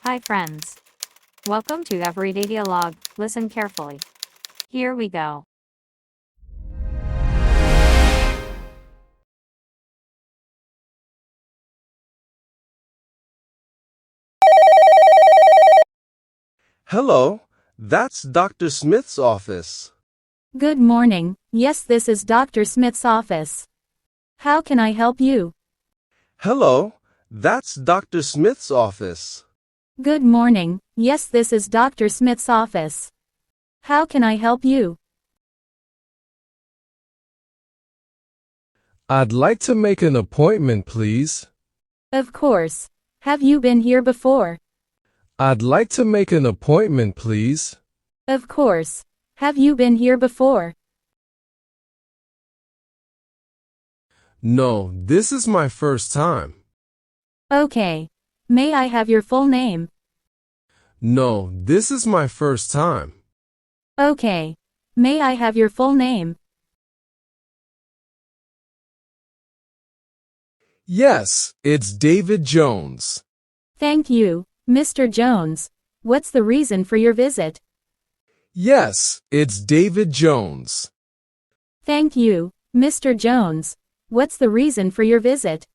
Hi friends. Welcome to Everyday Dialogue. Listen carefully. Here we go. Hello, that's Dr. Smith's office. Good morning. Yes, this is Dr. Smith's office. How can I help you? Hello, that's Dr. Smith's office. Good morning. Yes, this is Dr. Smith's office. How can I help you? I'd like to make an appointment, please. Of course. Have you been here before? I'd like to make an appointment, please. Of course. Have you been here before? No, this is my first time. Okay. May I have your full name? No, this is my first time. Okay. May I have your full name? Yes, it's David Jones. Thank you, Mr. Jones. What's the reason for your visit? Yes, it's David Jones. Thank you, Mr. Jones. What's the reason for your visit?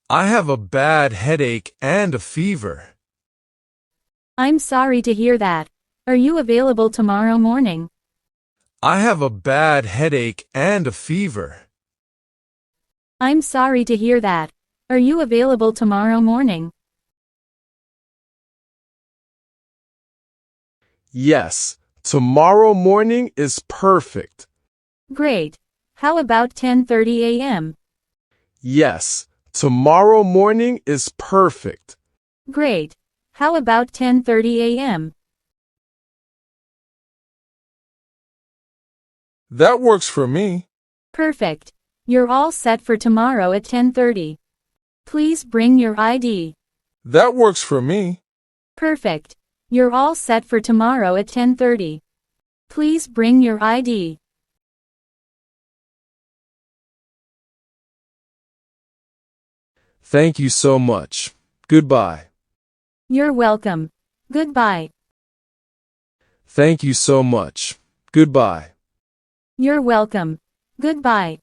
I have a bad headache and a fever. I'm sorry to hear that. Are you available tomorrow morning? I have a bad headache and a fever. I'm sorry to hear that. Are you available tomorrow morning? Yes, tomorrow morning is perfect. Great. How about 10:30 a.m.? Yes, tomorrow morning is perfect. Great. How about 10:30 a.m.? That works for me. Perfect. You're all set for tomorrow at 10:30. Please bring your ID. That works for me. Perfect. You're all set for tomorrow at 10:30. Please bring your ID. Thank you so much. Goodbye. You're welcome. Goodbye. Thank you so much. Goodbye. You're welcome. Goodbye.